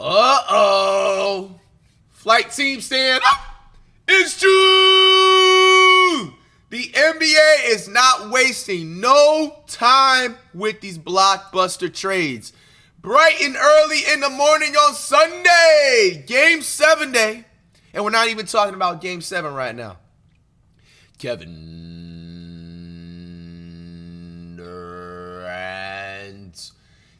Uh-oh. Flight team stand up. It's true. The NBA is not wasting no time with these blockbuster trades. Bright and early in the morning on Sunday, Game 7 day. And we're not even talking about Game 7 right now. Kevin Durant.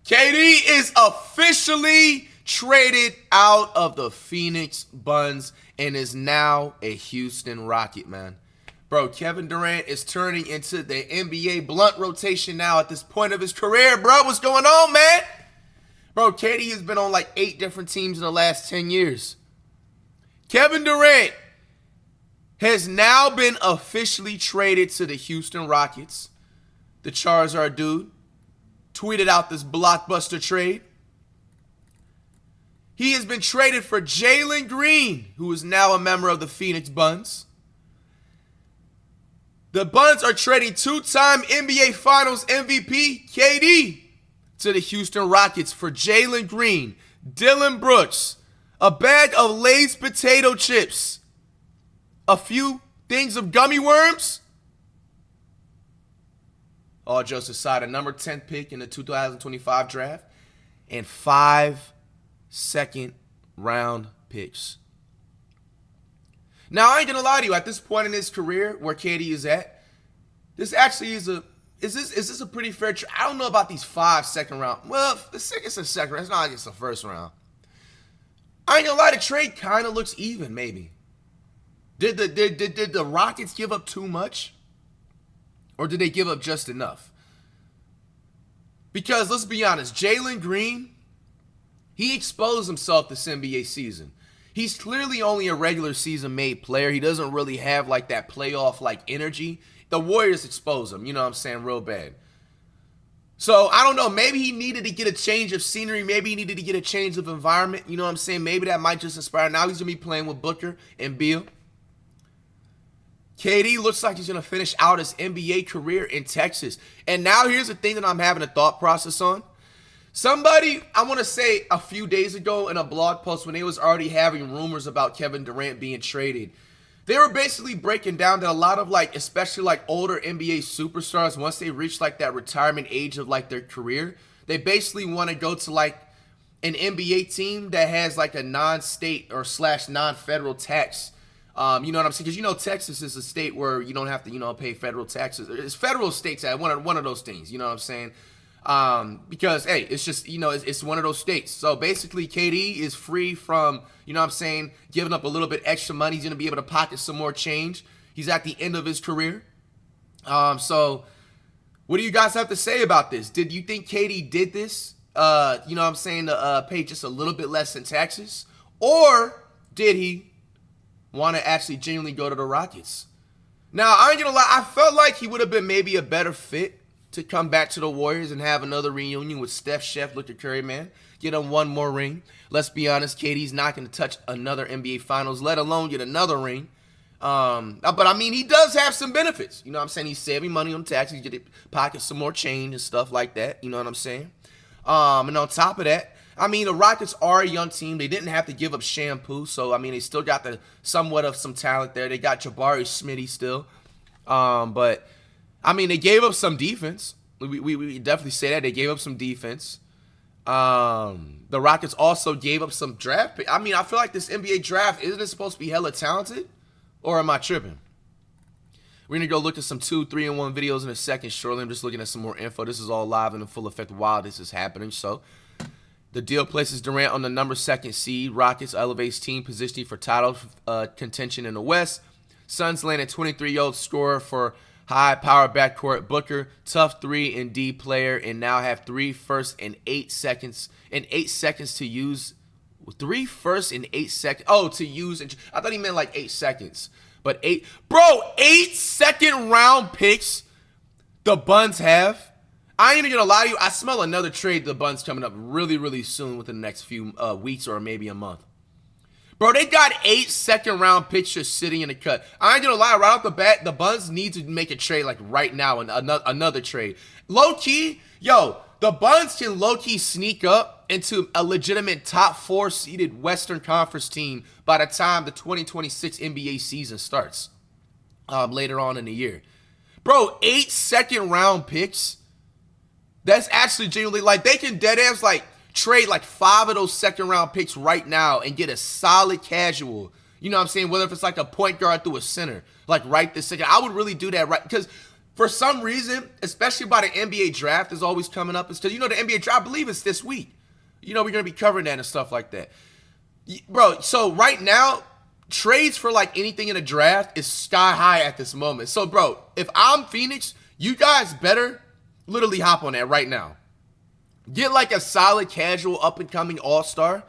KD is officially traded out of the Phoenix Suns and is now a Houston Rocket, man. Bro, Kevin Durant is turning into the NBA blunt rotation now at this point of his career, bro. What's going on, man? Bro, KD has been on like 8 different teams in the last 10 years. Kevin Durant has now been officially traded to the Houston Rockets. The Charizard dude tweeted out this blockbuster trade. He has been traded for Jalen Green, who is now a member of the Phoenix Suns. The Suns are trading 2-time NBA Finals MVP KD to the Houston Rockets for Jalen Green, Dylan Brooks, a bag of Lay's potato chips, a few things of gummy worms. All jokes aside, a number 10 pick in the 2025 draft, and 5 second-round picks. Now, I ain't gonna lie to you. At this point in his career, where KD is at, this actually is this a pretty fair trade? I don't know about these 5 second-round. Well, it's a second round. It's not like it's the first round. I ain't gonna lie. The trade kind of looks even. Maybe. Did the Rockets give up too much, or did they give up just enough? Because let's be honest, Jalen Green, he exposed himself this NBA season. He's clearly only a regular season made player. He doesn't really have like that playoff like energy. The Warriors exposed him, you know what I'm saying, real bad. So I don't know, maybe he needed to get a change of scenery. Maybe he needed to get a change of environment. You know what I'm saying? Maybe that might just inspire. Now he's going to be playing with Booker and Beal. KD looks like he's going to finish out his NBA career in Texas. And now here's the thing that I'm having a thought process on. Somebody, I want to say a few days ago in a blog post when they was already having rumors about Kevin Durant being traded, they were basically breaking down that a lot of like, especially like older NBA superstars, once they reach like that retirement age of like their career, they basically want to go to like an NBA team that has like a non-state or / non-federal tax. You know what I'm saying? Because you know Texas is a state where you don't have to pay federal taxes. It's federal states at one of those things. You know what I'm saying? Because hey, it's just it's one of those states. So basically, KD is free from what I'm saying, giving up a little bit extra money. He's gonna be able to pocket some more change. He's at the end of his career. So what do you guys have to say about this? Did you think KD did this? To pay just a little bit less in taxes, or did he want to actually genuinely go to the Rockets? Now, I ain't gonna lie, I felt like he would have been maybe a better fit to come back to the Warriors and have another reunion with Steph, Chef, Luka Curry, man. Get him one more ring. Let's be honest, KD's not going to touch another NBA Finals, let alone get another ring. But I mean, he does have some benefits. You know what I'm saying? He's saving money on taxes, get it, pocket some more change and stuff like that. You know what I'm saying? And on top of that, I mean, the Rockets are a young team. They didn't have to give up Shampoo, so I mean, they still got somewhat of some talent there. They got Jabari Smitty still, but I mean, they gave up some defense. We definitely say that they gave up some defense. The Rockets also gave up some draft pick. I mean, I feel like this NBA draft, isn't it supposed to be hella talented, or am I tripping? We're gonna go look at some 2, 3, and 1 videos in a second. Shortly, I'm just looking at some more info. This is all live and in full effect while this is happening. So. The deal places Durant on the number 2 seed. Rockets elevates team positioning for title contention in the West. Suns landed 23-year-old scorer for high-power backcourt Booker, tough 3 and D player, and now have 3 firsts and 8 seconds. And 8 seconds to use. 3 firsts and 8 seconds. Oh, to use. I thought he meant like 8 seconds. But 8. Bro, 8 second-round picks the Buns have. I ain't even gonna lie to you. I smell another trade the Buns coming up really, really soon within the next few weeks or maybe a month. Bro, they got 8 second-round picks just sitting in the cut. I ain't gonna lie. Right off the bat, the Buns need to make a trade like right now and another trade. Low-key, yo, the Buns can low-key sneak up into a legitimate top 4 seeded Western Conference team by the time the 2026 NBA season starts later on in the year. Bro, 8 second-round picks. That's actually genuinely, like, they can deadass, like, trade, like, 5 of those second-round picks right now and get a solid casual. You know what I'm saying? Whether if it's, like, a point guard through a center. Like, right this second. I would really do that right. Because for some reason, especially by the NBA draft is always coming up. It's because, you know, the NBA draft, I believe it's this week. You know, we're going to be covering that and stuff like that. Bro, so right now, trades for, like, anything in the draft is sky high at this moment. So, bro, if I'm Phoenix, you guys better literally hop on that right now. Get like a solid, casual, up-and-coming all-star.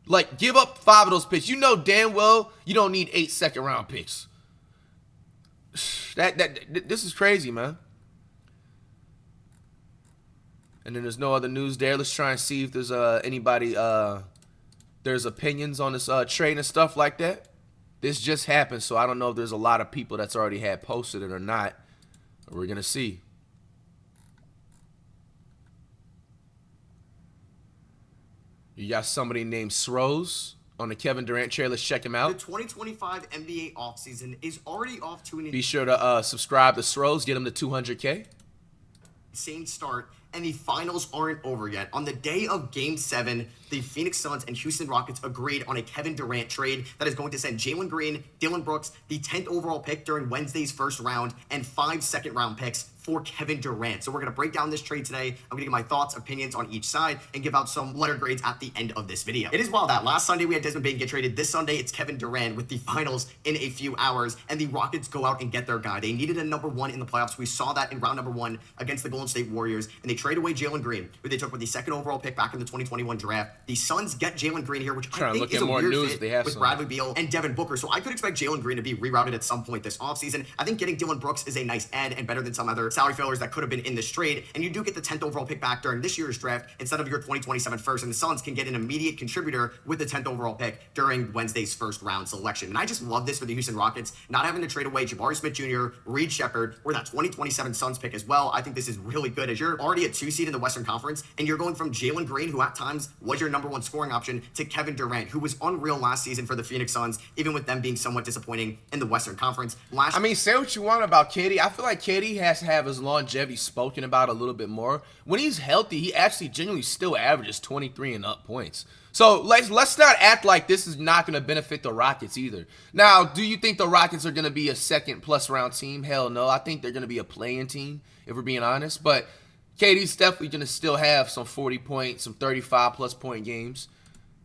Like, give up 5 of those picks. You know damn well you don't need 8 second-round picks. This is crazy, man. And then there's no other news there. Let's try and see if there's anybody there's opinions on this trade and stuff like that. This just happened, so I don't know if there's a lot of people that's already had posted it or not. We're gonna see. You got somebody named Srose on the Kevin Durant trade. Let's check him out. The 2025 NBA offseason is already off to an Be sure to subscribe to Srose. Get him to 200K. insane start, and the finals aren't over yet. On the day of Game 7, the Phoenix Suns and Houston Rockets agreed on a Kevin Durant trade that is going to send Jalen Green, Dillon Brooks, the 10th overall pick during Wednesday's first round, and 5 second-round picks for Kevin Durant. So we're going to break down this trade today. I'm going to give my thoughts, opinions on each side, and give out some letter grades at the end of this video. It is wild that last Sunday we had Desmond Bane get traded. This Sunday it's Kevin Durant with the finals in a few hours, and the Rockets go out and get their guy. They needed a #1 in the playoffs. We saw that in round #1 against the Golden State Warriors, and they trade away Jalen Green, who they took with the 2nd overall pick back in the 2021 draft. The Suns get Jalen Green here, which I think is a weird fit with Bradley Beal and Devin Booker. So I could expect Jalen Green to be rerouted at some point this offseason. I think getting Dillon Brooks is a nice add and better than some other salary fillers that could have been in this trade. And you do get the 10th overall pick back during this year's draft instead of your 2027 first. And the Suns can get an immediate contributor with the 10th overall pick during Wednesday's first round selection. And I just love this for the Houston Rockets, not having to trade away Jabari Smith Jr., Reed Shepard, or that 2027 Suns pick as well. I think this is really good as you're already a 2 seed in the Western Conference, and you're going from Jalen Green, who at times was your #1 scoring option, to Kevin Durant, who was unreal last season for the Phoenix Suns, even with them being somewhat disappointing in the Western Conference. I mean, say what you want about KD. I feel like KD has to have his longevity spoken about a little bit more. When he's healthy, he actually genuinely still averages 23 and up points. So let's not act like this is not going to benefit the Rockets either. Now, do you think the Rockets are going to be a 2nd+ round team? Hell no. I think they're going to be a play-in team, if we're being honest. But KD's definitely going to still have some 40 points, some 35+ point games.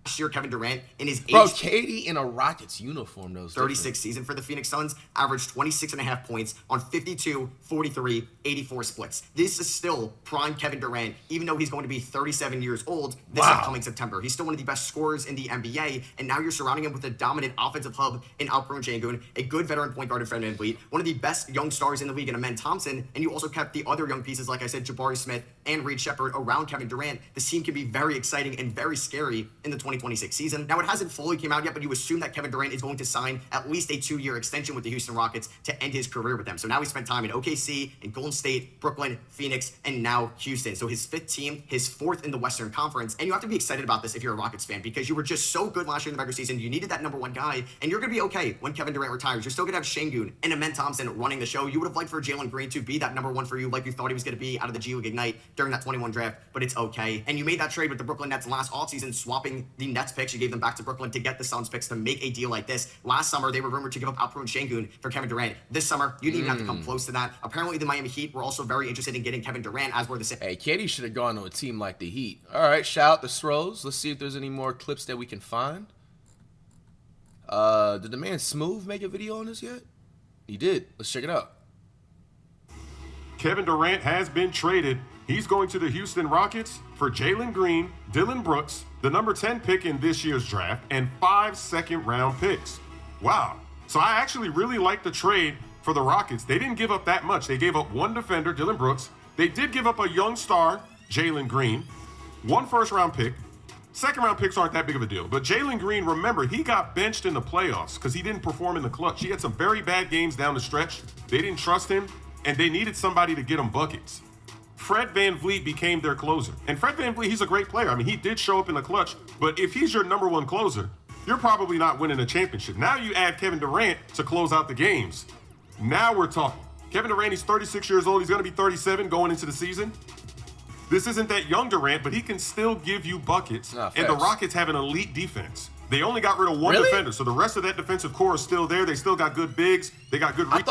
Last year, Kevin Durant in his KD in a Rockets uniform, though. 36 season for the Phoenix Suns averaged 26.5 points on 52, 43, 84 splits. This is still prime Kevin Durant, even though he's going to be 37 years old this upcoming September. He's still one of the best scorers in the NBA, and now you're surrounding him with a dominant offensive hub in Alperen Sengun, a good veteran point guard in Fred VanVleet, one of the best young stars in the league in Amen Thompson, and you also kept the other young pieces, like I said, Jabari Smith and Reed Shepard around Kevin Durant. This team can be very exciting and very scary in the 2026 season. Now, it hasn't fully came out yet, but you assume that Kevin Durant is going to sign at least a 2-year extension with the Houston Rockets to end his career with them. So now he spent time in OKC, in Golden State, Brooklyn, Phoenix, and now Houston. So his 5th team, his 4th in the Western Conference. And you have to be excited about this if you're a Rockets fan, because you were just so good last year in the regular season. You needed that #1 guy, and you're going to be okay when Kevin Durant retires. You're still going to have Sengun and Amen Thompson running the show. You would have liked for Jalen Green to be that #1 for you, like you thought he was going to be out of the G League Ignite during that 21 draft, but it's okay. And you made that trade with the Brooklyn Nets last offseason, swapping the Nets picks. You gave them back to Brooklyn to get the Suns picks to make a deal like this. Last summer, they were rumored to give up Alperen Sengun for Kevin Durant. This summer, you didn't even have to come close to that. Apparently, the Miami Heat were also very interested in getting Kevin Durant, as were the Sixers. Hey, KD should have gone to a team like the Heat. All right, shout out to Srose. Let's see if there's any more clips that we can find. Did the man Smooth make a video on this yet? He did. Let's check it out. Kevin Durant has been traded. He's going to the Houston Rockets for Jalen Green, Dillon Brooks, the #10 pick in this year's draft, and 5 second-round picks. Wow. So I actually really like the trade for the Rockets. They didn't give up that much. They gave up 1 defender, Dillon Brooks. They did give up a young star, Jalen Green, 1 first-round pick. Second-round picks aren't that big of a deal. But Jalen Green, remember, he got benched in the playoffs because he didn't perform in the clutch. He had some very bad games down the stretch. They didn't trust him, and they needed somebody to get him buckets. Fred VanVleet became their closer. And Fred VanVleet, he's a great player. I mean, he did show up in the clutch, but if he's your number one closer, you're probably not winning a championship. Now you add Kevin Durant to close out the games. Now we're talking. Kevin Durant, he's 36 years old. He's going to be 37 going into the season. This isn't that young Durant, but he can still give you buckets. And the Rockets have an elite defense. They only got rid of one defender, so the rest of that defensive core is still there. They still got good bigs. They got good. I ain't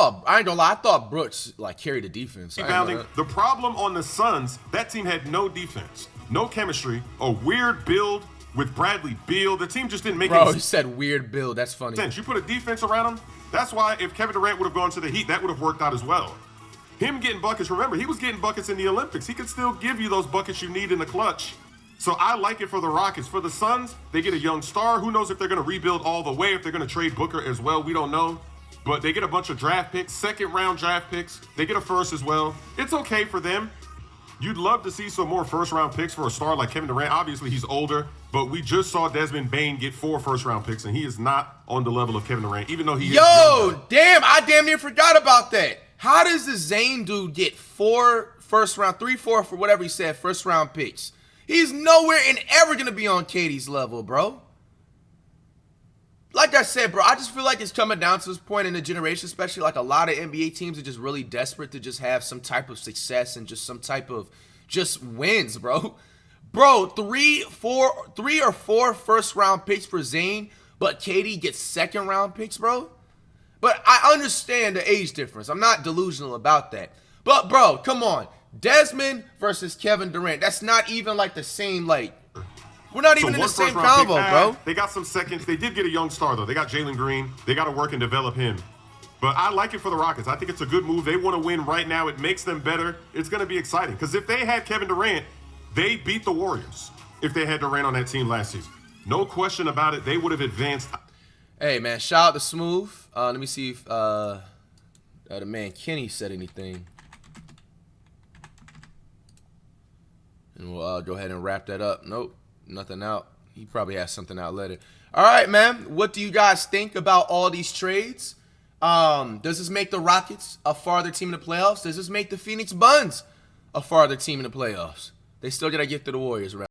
gonna lie. I thought Brooks like carried the defense. Rebounding. The problem on the Suns, that team had no defense, no chemistry, a weird build with Bradley Beal. The team just didn't make Bro, any he said weird build. That's funny. sense. You put a defense around him. That's why if Kevin Durant would have gone to the Heat, that would have worked out as well. Him getting buckets. Remember, he was getting buckets in the Olympics. He could still give you those buckets you need in the clutch. So I like it for the Rockets. For the Suns, they get a young star. Who knows if they're going to rebuild all the way, if they're going to trade Booker as well. We don't know. But they get a bunch of draft picks, second-round draft picks. They get a first as well. It's okay for them. You'd love to see some more first-round picks for a star like Kevin Durant. Obviously, he's older, but we just saw Desmond Bane get 4 first-round picks, and he is not on the level of Kevin Durant, even though he is younger. Damn, I damn near forgot about that. How does the Zane dude get 4 first-round, 3, 4 for whatever he said, first-round picks? He's nowhere and ever going to be on Katie's level, bro. Like I said, bro, I just feel like it's coming down to this point in the generation, especially like a lot of NBA teams are just really desperate to just have some type of success and just some type of just wins, bro. Bro, 3 or 4 first-round picks for Zane, but Katie gets second-round picks, bro. But I understand the age difference. I'm not delusional about that. But, bro, come on. Desmond versus Kevin Durant. That's not even like the same, like, we're not even in the same combo, bro. They got some seconds. They did get a young star, though. They got Jalen Green. They got to work and develop him. But I like it for the Rockets. I think it's a good move. They want to win right now. It makes them better. It's going to be exciting. Because if they had Kevin Durant, they beat the Warriors if they had Durant on that team last season. No question about it. They would have advanced. Hey, man, shout out to Smooth. Let me see if the man Kenny said anything. And we'll go ahead and wrap that up. Nope, nothing out. He probably has something out later. All right, man. What do you guys think about all these trades? Does this make the Rockets a farther team in the playoffs? Does this make the Phoenix Suns a farther team in the playoffs? They still got to get to the Warriors, right?